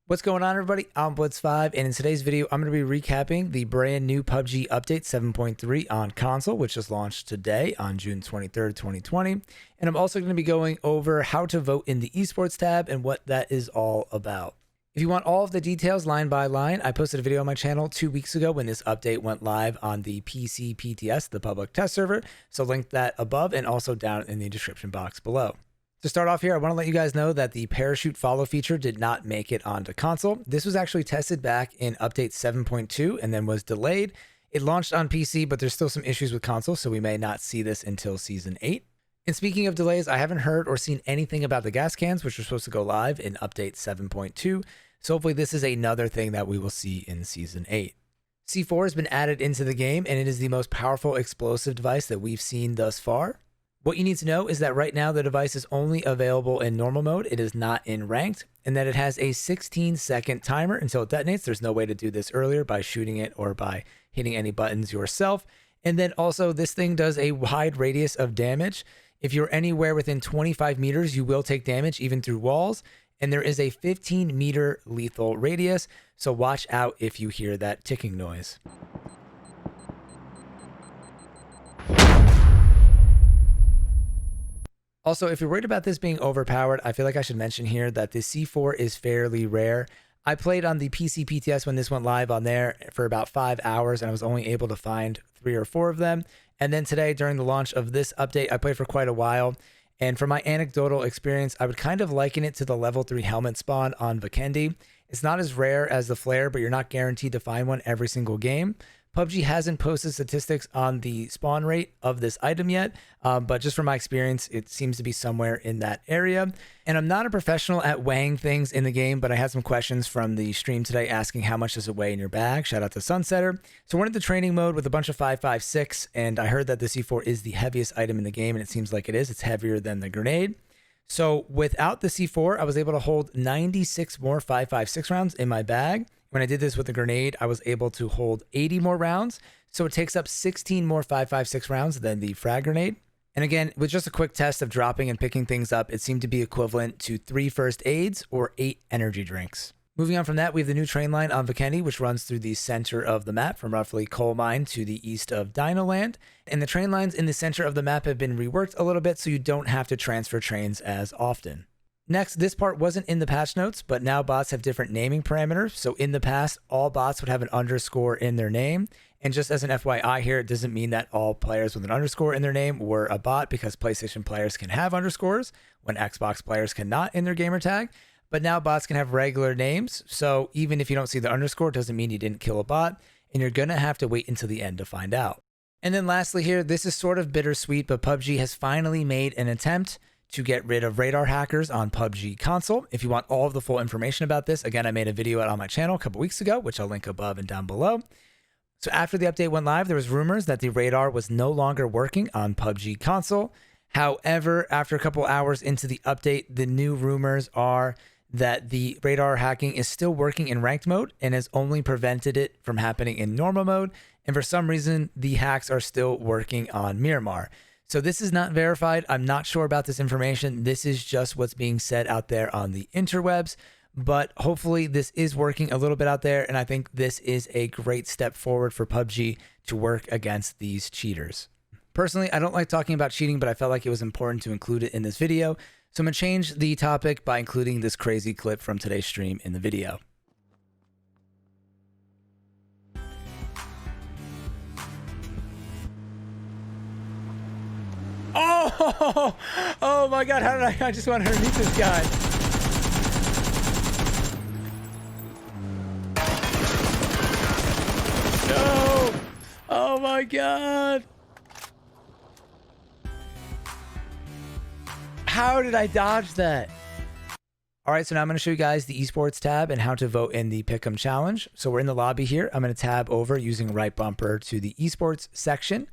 What's going on, everybody? I'm Blitz5, and in today's video, I'm going to be recapping the brand new PUBG update 7.3 on console, which just launched today on June 23rd, 2020. And I'm also going to be going over how to vote in the Esports tab and what that is all about. If you want all of the details line by line, I posted a video on my channel 2 weeks ago when this update went live on the PC PTS, the public test server. So link that above and also down in the description box below. To start off here, I want to let you guys know that the parachute follow feature did not make it onto console. This was actually tested back in update 7.2 and then was delayed. It launched on PC, but there's still some issues with console, so we may not see this until Season 8. And speaking of delays, I haven't heard or seen anything about the gas cans, which are supposed to go live in update 7.2. So hopefully this is another thing that we will see in Season 8. C4 has been added into the game, and it is the most powerful explosive device that we've seen thus far. What you need to know is that right now the device is only available in normal mode. It is not in ranked, and that it has a 16-second timer until it detonates. There's no way to do this earlier by shooting it or by hitting any buttons yourself. And then also this thing does a wide radius of damage. If you're anywhere within 25 meters, you will take damage even through walls. And there is a 15-meter lethal radius. So watch out if you hear that ticking noise. Also, if you're worried about this being overpowered, I feel like I should mention here that the C4 is fairly rare. I played on the PC PTS when this went live on there for about 5 hours, and I was only able to find 3 or 4 of them. And then today, during the launch of this update, I played for quite a while. And from my anecdotal experience, I would kind of liken it to the level 3 helmet spawn on Vikendi. It's not as rare as the flare, but you're not guaranteed to find one every single game. PUBG hasn't posted statistics on the spawn rate of this item yet, but just from my experience, it seems to be somewhere in that area. And I'm not a professional at weighing things in the game, but I had some questions from the stream today asking how much does it weigh in your bag. Shout out to Sunsetter. So we're in the training mode with a bunch of 5.56, and I heard that the C4 is the heaviest item in the game, and it seems like it is. It's heavier than the grenade. So without the C4, I was able to hold 96 more 5.56 rounds in my bag. When I did this with the grenade, I was able to hold 80 more rounds. So it takes up 16 more 5.56 rounds than the frag grenade. And again, with just a quick test of dropping and picking things up, it seemed to be equivalent to 3 first aids or 8 energy drinks. Moving on from that, we have the new train line on Vikendi, which runs through the center of the map from roughly Coal Mine to the east of Dinoland. And the train lines in the center of the map have been reworked a little bit, so you don't have to transfer trains as often. Next, this part wasn't in the patch notes, but now bots have different naming parameters. So in the past, all bots would have an underscore in their name. And just as an FYI here, it doesn't mean that all players with an underscore in their name were a bot, because PlayStation players can have underscores when Xbox players cannot in their gamer tag. But now bots can have regular names. So even if you don't see the underscore, it doesn't mean you didn't kill a bot. And you're going to have to wait until the end to find out. And then lastly here, this is sort of bittersweet, but PUBG has finally made an attempt to get rid of radar hackers on PUBG console. If you want all of the full information about this, again, I made a video out on my channel a couple weeks ago, which I'll link above and down below. So after the update went live, there was rumors that the radar was no longer working on PUBG console. However, after a couple hours into the update, the new rumors are that the radar hacking is still working in ranked mode and has only prevented it from happening in normal mode. And for some reason, the hacks are still working on Miramar. So this is not verified. I'm not sure about this information. This is just what's being said out there on the interwebs, but hopefully this is working a little bit out there. And I think this is a great step forward for PUBG to work against these cheaters. Personally, I don't like talking about cheating, but I felt like it was important to include it in this video. So I'm going to change the topic by including this crazy clip from today's stream in the video. Oh my God, how did I just want to meet this guy. No. Oh my God. How did I dodge that? All right, so now I'm going to show you guys the Esports tab and how to vote in the Pickem challenge. So we're in the lobby here. I'm going to tab over using right bumper to the Esports section.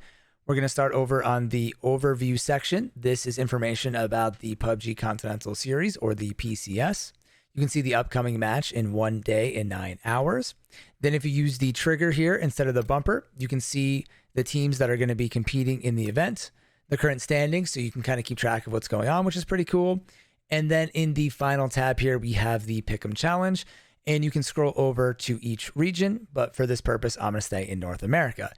We're going to start over on the overview section. This is information about the PUBG Continental Series, or the PCS. You can see the upcoming match in 1 day and 9 hours. Then if you use the trigger here instead of the bumper, you can see the teams that are going to be competing in the event, the current standings, so you can kind of keep track of what's going on, which is pretty cool. And then in the final tab here, we have the Pickem challenge. and you can scroll over to each region. But for this purpose, I'm going to stay in North America.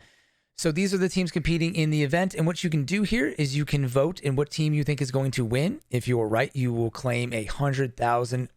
So these are the teams competing in the event. And what you can do here is you can vote in what team you think is going to win. If you are right, you will claim 100,000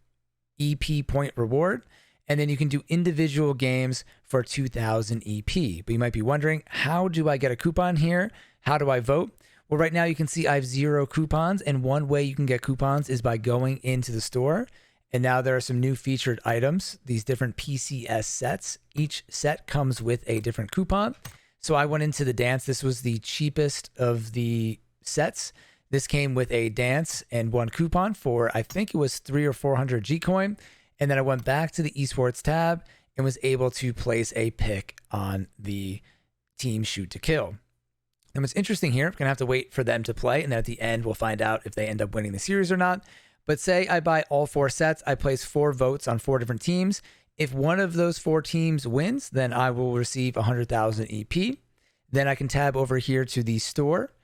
EP point reward. And then you can do individual games for 2,000 EP. But you might be wondering, how do I get a coupon here? How do I vote? Well, right now you can see I have 0 coupons. And one way you can get coupons is by going into the store. And now there are some new featured items, these different PCS sets. Each set comes with a different coupon. So I went into the dance. This was the cheapest of the sets. This came with a dance and 1 coupon for, I think it was 300 or 400 Gcoin. And then I went back to the esports tab and was able to place a pick on the team shoot to kill. And what's interesting here, I'm going to have to wait for them to play. And then at the end, we'll find out if they end up winning the series or not. But say I buy all 4 sets, I place 4 votes on 4 different teams. If one of those 4 teams wins, then I will receive 100,000 EP. Then I can tab over here to the store.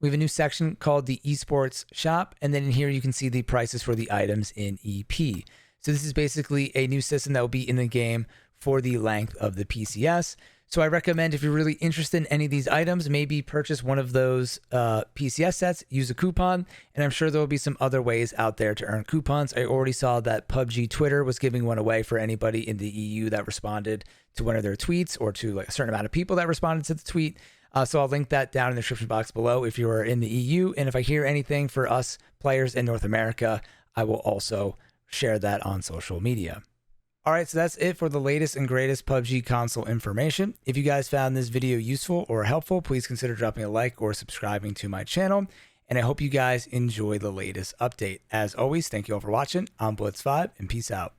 We have a new section called the Esports Shop. And then in here, you can see the prices for the items in EP. So this is basically a new system that will be in the game for the length of the PCS. So I recommend if you're really interested in any of these items, maybe purchase one of those PCS sets, use a coupon, and I'm sure there will be some other ways out there to earn coupons. I already saw that PubG Twitter was giving one away for anybody in the EU that responded to one of their tweets, or to like a certain amount of people that responded to the tweet. So I'll link that down in the description box below if you are in the EU. And if I hear anything for us players in North America, I will also share that on social media. All right, so that's it for the latest and greatest PUBG console information. If you guys found this video useful or helpful, please consider dropping a like or subscribing to my channel. And I hope you guys enjoy the latest update. As always, thank you all for watching. I'm Blitz5, and peace out.